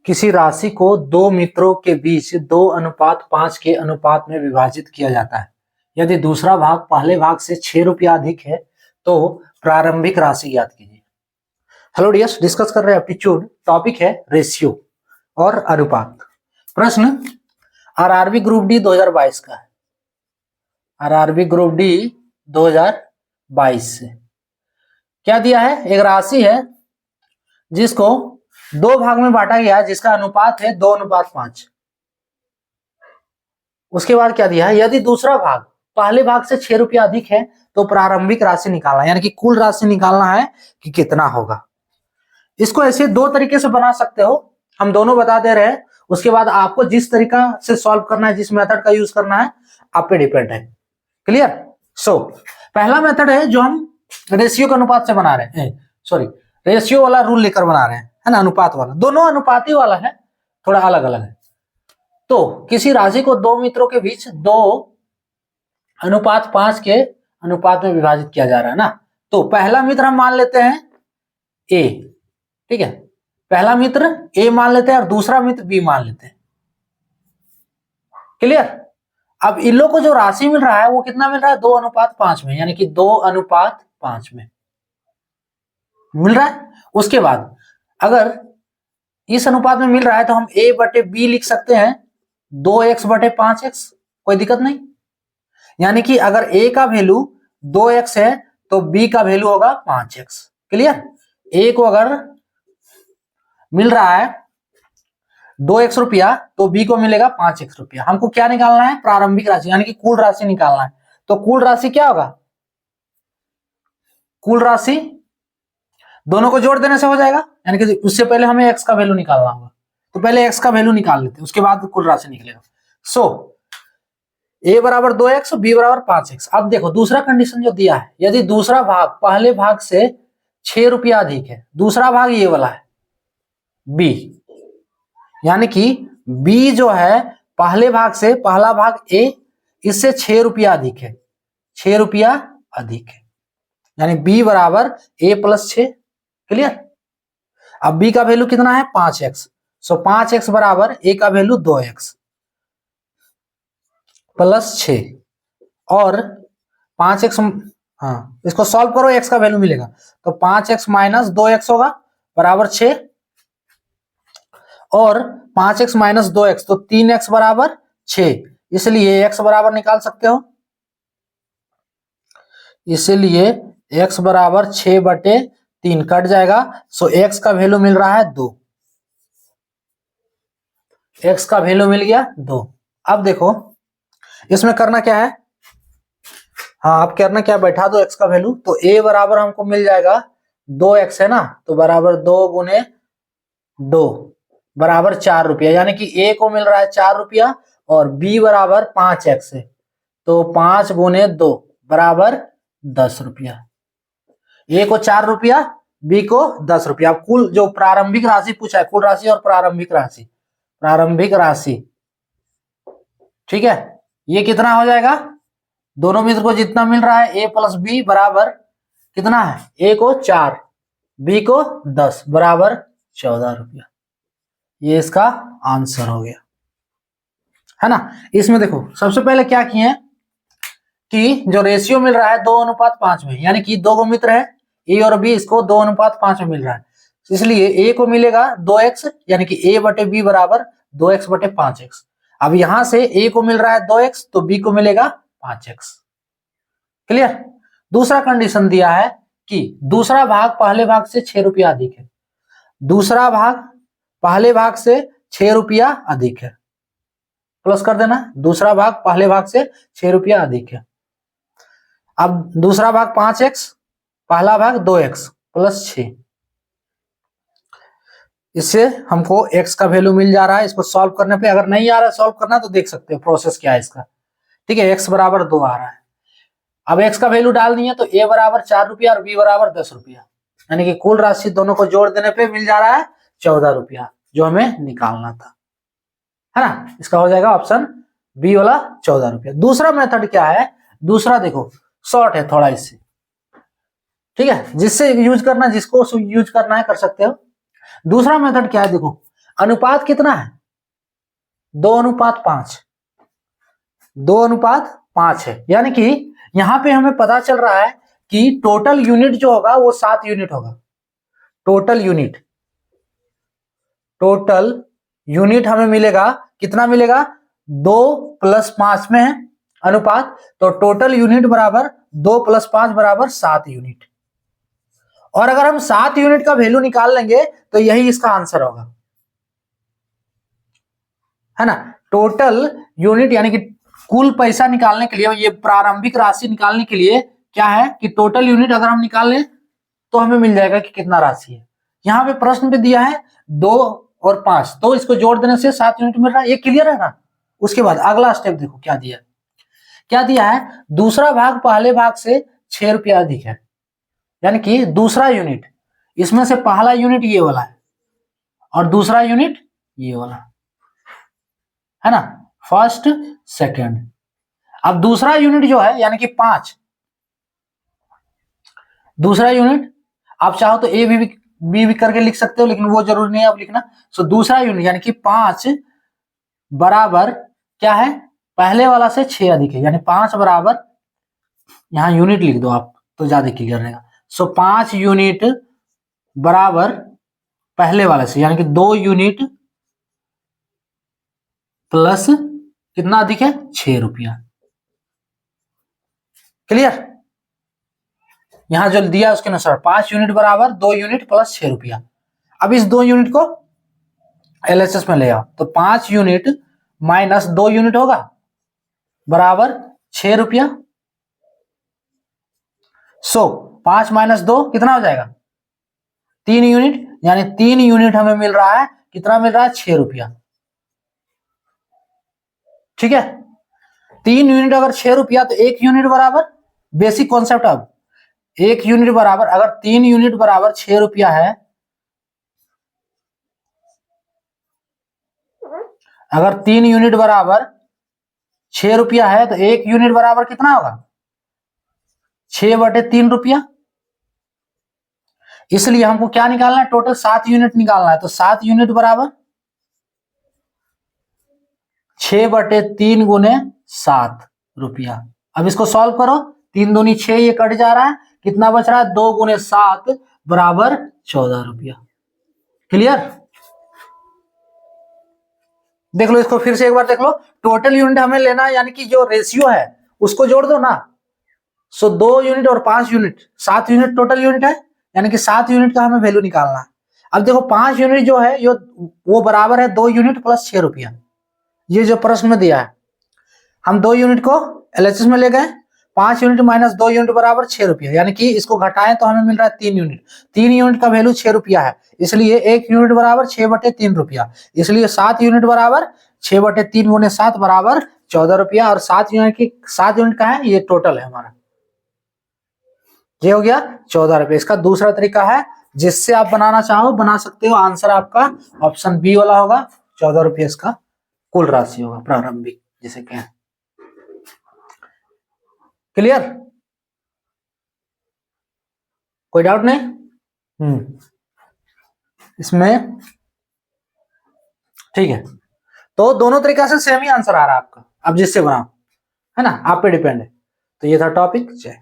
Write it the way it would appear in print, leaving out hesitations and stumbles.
किसी राशि को दो मित्रों के बीच 2:5 के अनुपात में विभाजित किया जाता है। यदि दूसरा भाग पहले भाग से 6 रुपया अधिक है तो प्रारंभिक राशि ज्ञात कीजिए। हेलो डियर्स, डिस्कस कर रहे हैं एप्टीट्यूड। टॉपिक है रेशियो और अनुपात। प्रश्न आरआरबी ग्रुप डी 2022 का है। आरआरबी ग्रुप डी 2022 से क्या दिया है? एक राशि है जिसको दो भाग में बांटा गया है, जिसका अनुपात है 2:5। उसके बाद क्या दिया है? यदि दूसरा भाग पहले भाग से 6 रुपया अधिक है तो प्रारंभिक राशि निकालना, यानी कि कुल राशि निकालना है कि कितना होगा। इसको ऐसे दो तरीके से बना सकते हो, हम दोनों बता दे रहे हैं। उसके बाद आपको जिस तरीका से सॉल्व करना है, जिस मेथड का यूज करना है, आप पे डिपेंड है। क्लियर? सो पहला मेथड है जो हम रेशियो के अनुपात से बना रहे हैं, सॉरी रेशियो वाला रूल लेकर बना रहे हैं, है ना, अनुपात वाला। दोनों अनुपाती वाला है, थोड़ा अलग अलग है। तो किसी राशि को दो मित्रों के बीच 2:5 के अनुपात में विभाजित किया जा रहा है ना। तो पहला मित्र हम मान लेते हैं ए, ठीक है, पहला मित्र ए मान लेते हैं और दूसरा मित्र बी मान लेते हैं। क्लियर? अब इन लोगों को जो राशि मिल रहा है वो कितना मिल रहा है? 2:5 में, यानी कि 2:5 में मिल रहा है। उसके बाद अगर इस अनुपात में मिल रहा है तो हम a बटे बी लिख सकते हैं 2x बटे 5x, कोई दिक्कत नहीं। यानी कि अगर a का वैल्यू 2x है तो b का वैल्यू होगा 5x। क्लियर? a को अगर मिल रहा है 2x रुपया तो b को मिलेगा 5x रुपया। हमको क्या निकालना है? प्रारंभिक राशि, यानी कि कुल राशि निकालना है। तो कुल राशि क्या होगा? कुल राशि दोनों को जोड़ देने से हो जाएगा, यानी कि उससे पहले हमें x का वैल्यू निकालना होगा। तो पहले x का वैल्यू निकाल लेते हैं, उसके बाद कुल राशि निकलेगा। सो a बराबर 2x, b बराबर 5x। अब देखो दूसरा कंडीशन जो दिया है, यदि दूसरा भाग पहले भाग से 6 रुपया अधिक है, दूसरा भाग ये वाला है b, यानी कि b जो है पहले भाग से, पहला भाग a इससे 6 रुपया अधिक है, 6 रुपया अधिक है, यानी b बराबर a प्लस 6। क्लियर? अब b का वैल्यू कितना है? 5x। सो 5x बराबर a का वैल्यू 2x प्लस 6 और 5x, हाँ इसको सॉल्व करो, x का वैल्यू मिलेगा तो 5x माइनस 2x होगा बराबर 6 और 5x माइनस 2x तो 3x बराबर 6। इसलिए x बराबर निकाल सकते हो, इसलिए x बराबर 6 बटे 3 कट जाएगा। सो x का वैल्यू मिल रहा है 2, x का वैल्यू मिल गया 2। अब देखो इसमें करना क्या है, हाँ अब करना क्या, बैठा दो x का वैल्यू। तो a बराबर हमको मिल जाएगा 2x है ना, तो बराबर 2 गुने 2 बराबर 4 रुपया, यानी कि a को मिल रहा है 4 रुपया और b बराबर 5x है, तो 5 गुने 2 बराबर 10 रुपया। a को 4 रुपया, b को 10 रुपया। कुल जो प्रारंभिक राशि पूछा है, कुल राशि और प्रारंभिक राशि, प्रारंभिक राशि, ठीक है, ये कितना हो जाएगा? दोनों मित्र को जितना मिल रहा है a प्लस बी बराबर कितना है? a को 4, b को 10 बराबर 14 रुपया। ये इसका आंसर हो गया, है ना। इसमें देखो सबसे पहले क्या किए हैं कि जो रेशियो मिल रहा है 2:5 में, यानी कि दो मित्र है a और b, इसको 2:5 में मिल रहा है, इसलिए a को मिलेगा 2x, यानी कि a बटे b बराबर 2x बटे 5x। अब यहां से a को मिल रहा है 2x तो b को मिलेगा 5x। क्लियर? दूसरा कंडीशन दिया है कि दूसरा भाग पहले भाग से 6 रुपया अधिक है, दूसरा भाग पहले भाग से 6 रुपया अधिक है, प्लस कर देना, दूसरा भाग पहले भाग से 6 रुपया अधिक है। अब दूसरा भाग 5x, पहला भाग 2x प्लस 6, इससे हमको x का वैल्यू मिल जा रहा है। इसको सॉल्व करने पे, अगर नहीं आ रहा है सॉल्व करना तो देख सकते हो प्रोसेस क्या है इसका, ठीक है। x बराबर 2 आ रहा है, अब x का वैल्यू डाल दिए तो a बराबर 4 रुपया और b बराबर 10 रुपया, यानी कि कुल राशि दोनों को जोड़ देने पे मिल जा रहा है 14 रुपया, जो हमें निकालना था, है ना। इसका हो जाएगा ऑप्शन बी वाला 14 रुपया। दूसरा मेथड क्या है? दूसरा देखो शॉर्ट है थोड़ा इससे, ठीक है, जिससे यूज करना, जिसको यूज करना है कर सकते हो। दूसरा मेथड क्या है? देखो अनुपात कितना है? 2:5, 2:5 है। यानी कि यहां पे हमें पता चल रहा है कि टोटल यूनिट जो होगा वो 7 यूनिट होगा। टोटल यूनिट हमें मिलेगा, कितना मिलेगा? 2 + 5 में है अनुपात, तो टोटल यूनिट बराबर 2 + 5 बराबर 7 यूनिट। और अगर हम 7 यूनिट का वैल्यू निकाल लेंगे तो यही इसका आंसर होगा, है ना। टोटल यूनिट यानी कि कुल पैसा निकालने के लिए, ये प्रारंभिक राशि निकालने के लिए क्या है कि टोटल यूनिट अगर हम निकाल लें तो हमें मिल जाएगा कि कितना राशि है। यहां पे प्रश्न पे दिया है 2 और 5, तो इसको जोड़ देने से 7 यूनिट मिल रहा है। ये क्लियर है ना। उसके बाद अगला स्टेप देखो क्या दिया है। क्या दिया है? दूसरा भाग पहले भाग से 6 रुपया अधिक है। यानी कि दूसरा यूनिट, इसमें से पहला यूनिट ये वाला है और दूसरा यूनिट ये वाला, है ना, फर्स्ट सेकंड। अब दूसरा यूनिट जो है यानी कि 5, दूसरा यूनिट आप चाहो तो ए बी करके लिख सकते हो, लेकिन वो जरूरी नहीं है आप लिखना। सो दूसरा यूनिट यानी कि 5 बराबर क्या है? पहले वाला से 6 अधिक है, यानी 5 बराबर, यहां यूनिट लिख दो आप तो ज्यादा क्लियर रहेगा। सो 5 यूनिट बराबर पहले वाले से, यानी कि 2 यूनिट प्लस कितना अधिक है? 6 रुपया। क्लियर? यहां जो दिया उसके अनुसार 5 यूनिट बराबर 2 यूनिट प्लस 6 रुपया। अब इस 2 यूनिट को एलएचएस में ले आओ, तो 5 यूनिट माइनस 2 यूनिट होगा बराबर 6 रुपया। सो 5 - 2 कितना हो जाएगा? 3 यूनिट, यानी 3 यूनिट हमें मिल रहा है। कितना मिल रहा है? 6 रुपया। ठीक है, 3 यूनिट अगर 6 रुपया तो 1 यूनिट बराबर, बेसिक कॉन्सेप्ट। अब 1 यूनिट बराबर, अगर 3 यूनिट बराबर 6 रुपया है, अगर 3 यूनिट बराबर 6 रुपया है तो 1 यूनिट बराबर कितना होगा? 6/3 रुपया। इसलिए हमको क्या निकालना है? टोटल 7 यूनिट निकालना है। तो 7 यूनिट बराबर 6/3 गुने 7 रुपया। अब इसको सॉल्व करो, 3 दूनी 6, ये कट जा रहा है, कितना बच रहा है? 2 गुने 7 बराबर 14 रुपया। क्लियर? देख लो इसको फिर से एक बार देख लो। टोटल यूनिट हमें लेना है, यानी कि जो रेशियो है उसको जोड़ दो ना। सो 2 यूनिट और 5 यूनिट, 7 यूनिट टोटल यूनिट है, यानी कि 7 यूनिट का हमें वैल्यू निकालना है। अब देखो 5 यूनिट जो है वो बराबर है 2 यूनिट प्लस 6 रुपया। ये जो प्रश्न में दिया है, हम 2 यूनिट को एलएचएस में ले गए, 5 यूनिट माइनस 2 यूनिट बराबर 6 रुपया, यानी कि इसको घटाएं तो हमें मिल रहा है 3 यूनिट। 3 यूनिट का वैल्यू 6 रुपया है, इसलिए 1 यूनिट बराबर 6/3 रुपया। इसलिए 7 यूनिट बराबर 6/3 गुने 7 बराबर 14 रुपया। और 7 यूनिट का है, ये टोटल है हमारा, ये हो गया 14 रुपये। इसका दूसरा तरीका है जिससे आप बनाना चाहो बना सकते हो। आंसर आपका ऑप्शन बी वाला होगा, 14 रुपये इसका कुल राशि होगा प्रारंभिक जिसे कहें। क्लियर? कोई डाउट नहीं? इसमें ठीक है। तो दोनों तरीका से सेम ही आंसर आ रहा है आपका, अब जिससे बनाओ, है ना, आप पे डिपेंड है। तो ये था टॉपिक। जय